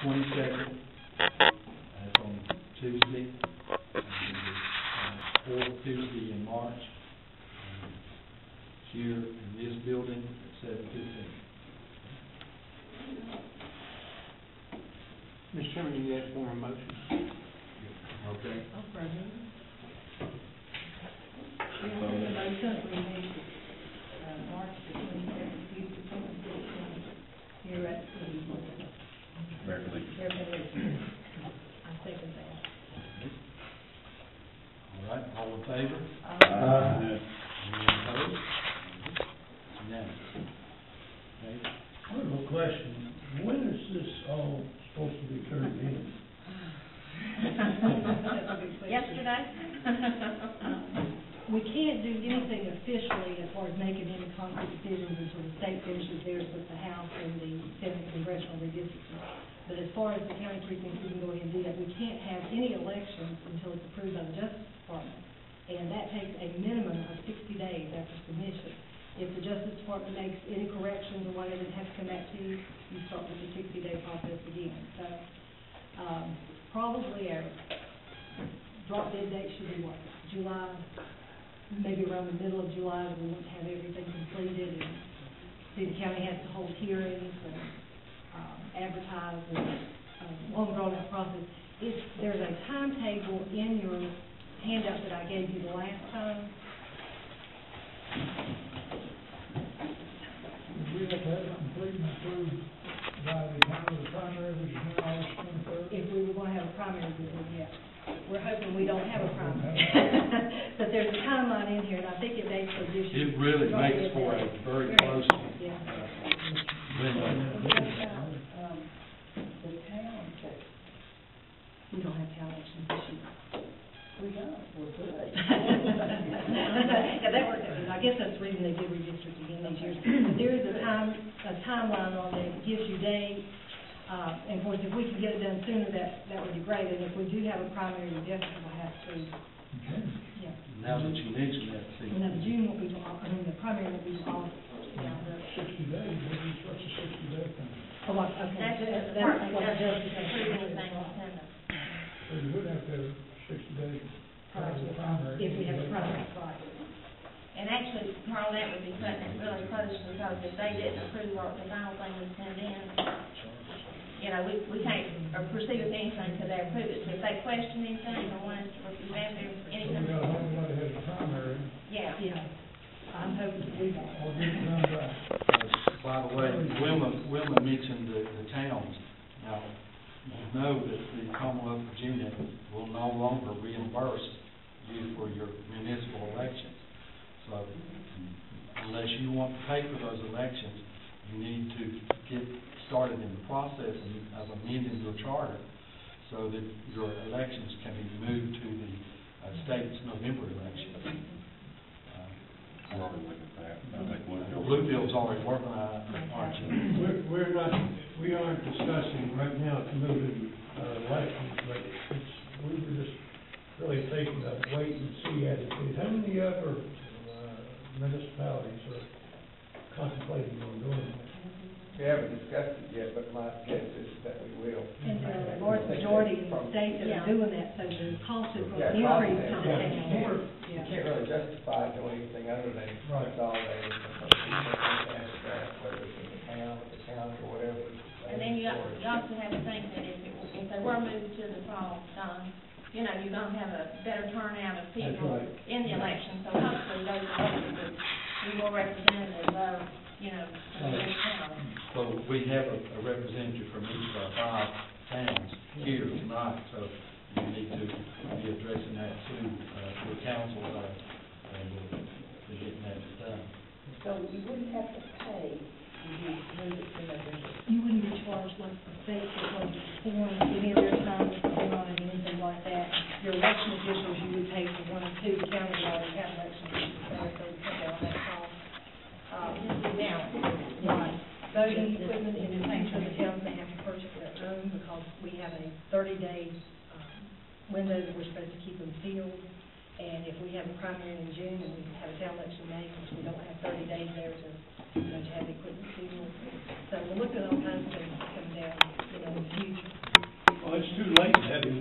22nd, that's on Tuesday, and the fourth Tuesday in March, here in this building at 7:15. Mr. Chairman, you ask for a motion. Okay. Oh, President. We have a motion, we need, March the 22nd, Tuesday, 2016, here at the Beverly. Beverly. I second that. All right, all in favor? Aye. Any opposed? Unanimous. Okay. I have a question. When is this all supposed to be turned in? Yesterday? We can't do anything officially as far as making any concrete decisions until the state finishes theirs with the House and the Senate congressional redistricting. But as far as the county precinct, we can go ahead and do that. We can't have any elections until it's approved by the Justice Department, and that takes a minimum of 60 days after submission. If the Justice Department makes any corrections or whatever, it has to come back to you, you start with the 60-day process again. So, probably our drop dead date should be what, July, maybe around the middle of July, we want to have everything completed, and see, the county has to hold hearings and advertise, and long drawn out process. There's a timetable in your handout that I gave you the last time. We have to have it complete and approved by the time of the primary, which is now August 23rd. If we were going to have a primary, we would, yeah. We're hoping we don't have a primary. But there's a timeline in here, and I think it basically gives you. It really makes for a very close Yeah. window. The town, we don't have town elections this year. We don't, we're good. Yeah, that worked out. I guess that's the reason they did redistricting in these years. But there is a timeline on there that gives you dates. And of course, if we can get it done sooner, that would be great. And if we do have a primary, we definitely will have to. Okay. Yeah. Now that you mention that, see. Well, now the June won't be till, I mean, the primary won't be till August. Yeah. 60 days, what's the 60-day thing? Oh, what, okay. That's just the That's department what doesn't Justice has approve to do. anything on Sunday. So you would have to have 60 days prior to the primary. If we have a primary, right. And actually, Carl, that would be cutting it really close, because if they didn't approve what the final thing was sent in, you know, we can't proceed with anything until they approve it. So if they question anything or want us to review after So anything. we got to hold it ahead of the primary, Yeah. Yeah. I'm hoping to do that. or get it done right. By the way, Wilma mentioned the towns. Now, you know that the Commonwealth of Virginia will no longer reimburse you for your municipal elections. So, unless you want to pay for those elections, you need to get started in the process of amending your charter so that your elections can be moved to the state's November elections. Bluefield's already working on it, aren't you? We aren't discussing right now moving elections, but we were just really taking a wait and see attitude. How many other municipalities are contemplating on doing that? We haven't discussed it yet, but my guess is that we will. And the large majority of the states that are doing that, so the cost is going to increase to the town. You can't really justify doing anything other than consolidating, whether it's in the town, or whatever. And then you also have to think that if they were moved to the fall, you know, you're going to have a better turnout of people in the election. So hopefully those voters would be more representative of, you know, of the town. So we have a representative from each of our 5 towns here tonight, so you need to be addressing that to the council and to getting that done. So you wouldn't have to pay if you move it to November? You wouldn't be charged like the state because for any of their time on and anything like that. Your election officials, you would pay for 1 or 2. The county already have election officials, so they put down that cost. Right. Voting equipment in the same of the towns, they have to purchase their own because we have a 30-day window that we're supposed to keep them sealed. And if we have a primary in June and we have a town election in May, because we don't have 30 days there to have the equipment sealed. So we're looking at all kinds of things coming down, in the future.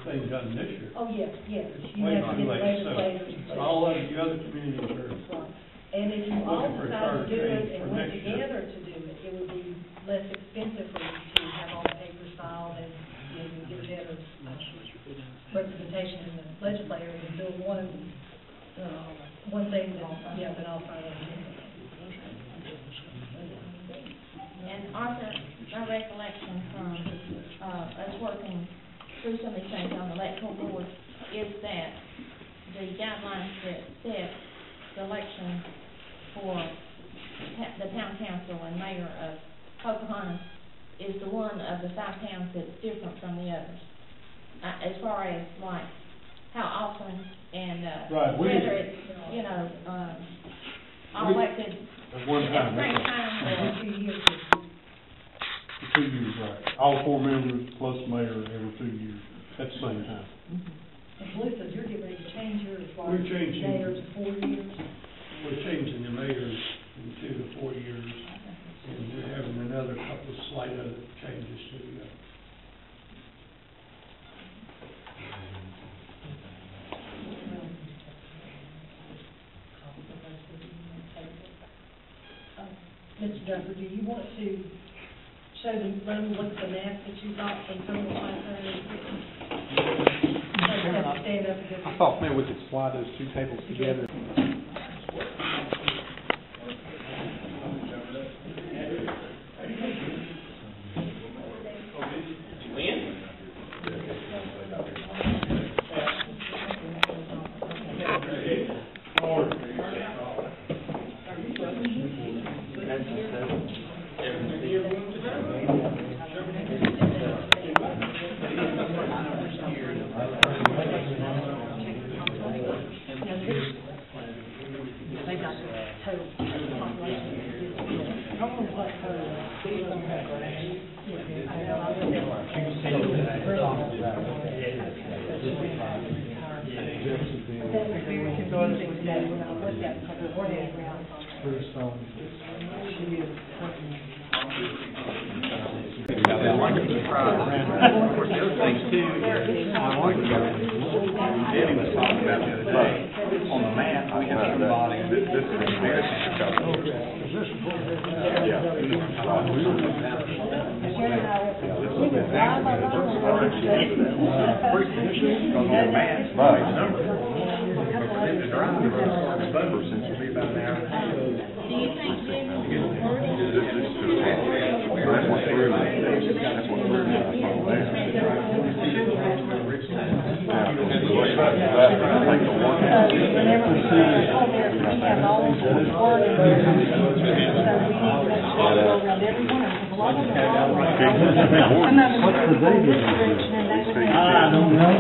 thing done this year. Oh, yes, yes. It's You way have to too get late, legislators. so all of the other communities are, Right. And if you all Looking for a decide to do charter it change and for went next year. together to do it, it would be less expensive for you to have all the papers filed and, you know, get a better representation in the legislature and do one thing that, yeah, that all five of them. And Arthur, my recollection from, us working through some of these things on the electoral board is that the guidelines that set the election for the town council and mayor of Pocahontas is the one of the 5 towns that's different from the others. As far as like how often and, Right, whether it's, you know, all elected At one time, spring that's time or 2 years. for 2 years, right. All 4 members plus mayor every 2 years, at the same time. And Blue says you're getting ready to change yours, like, We're changing. mayor to 4 years. we're changing the mayors from 2 to 4 years, and we're having another couple of slight other changes to the, Mr. Duffer, do you want to show them, let them look at the map that you got from Criminal Library? Stand up against. I thought maybe we could slide those two tables together. They've got the total population. I don't know what her, that was very confusing today when I looked at the wording around. She is working. Of course, the other thing too, Debbie was talking about the other day, on the map, I guess somebody, this is embarrassing because. Yeah. Because on the map, right, number. Because the drive to Bover since it'll be about an hour. do you think That's what we're doing. That's what we're I don't know.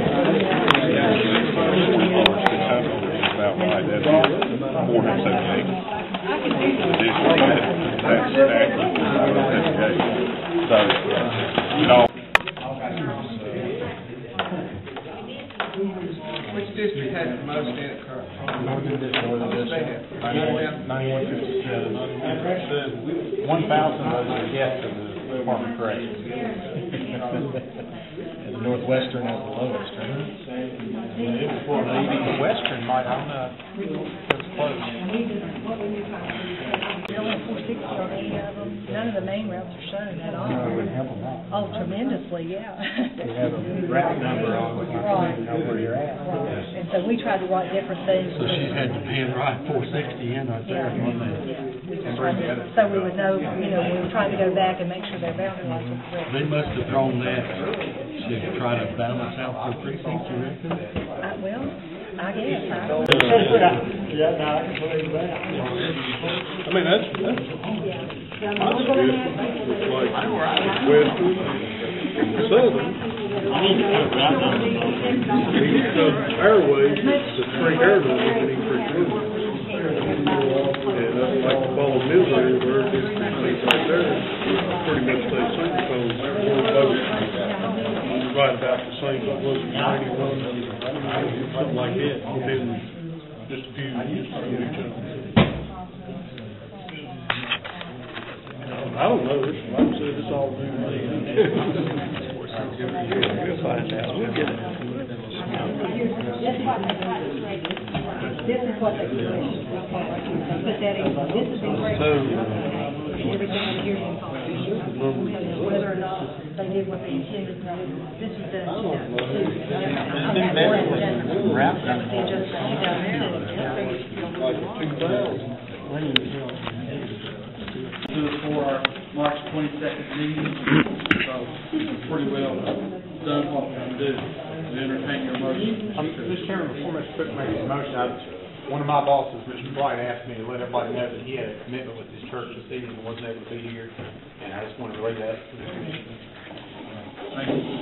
About right, that is 478. So, you know. Which district has the most in it currently? Northern District, 9157. 1,000 of those are guests of the Department of Corrections. And the Northwestern has the lowest, right? The Western might, I don't know, it's close. There are only 460 on any of them. None of the main routes are shown at all. No, it wouldn't help them out. Oh, tremendously, yeah. They have a route number on it, Right. you know where you're at. Right. And so we tried to write different things. So she's had to handwrite 460 in right there, wasn't it? So we would know, you know, we were trying to go back and make sure their boundary lines were correct. They must have thrown that to try to balance out the precincts, you reckon? Well, I guess, yeah, no, I can believe that. I mean, that's Yeah, we're gonna have people that- western and southern. Our way, the three airmen can increase limits. And that's like the Ball Military, where this precinct right there, pretty much stays the same, because everyone votes right about the same, it wasn't 91, something like that, within just a few years of each other. I don't know, it's, like I said, it's all new to me. We'll find out, we'll get it. That's what they got it ready. This is what they put that in, this is in great. Everything in here is on. Whether or not they did what they intended to do, this is done, Do it for our March 22nd meeting, so we're pretty well done what we're going to do. We entertain your motion. Mr. Chairman, before Mr. Cook makes his motion, one of my bosses, Mr. Bright, asked me to let everybody know that he had a commitment with his church this evening and wasn't able to be here, and I just wanted to relay that to the commission. Thank you.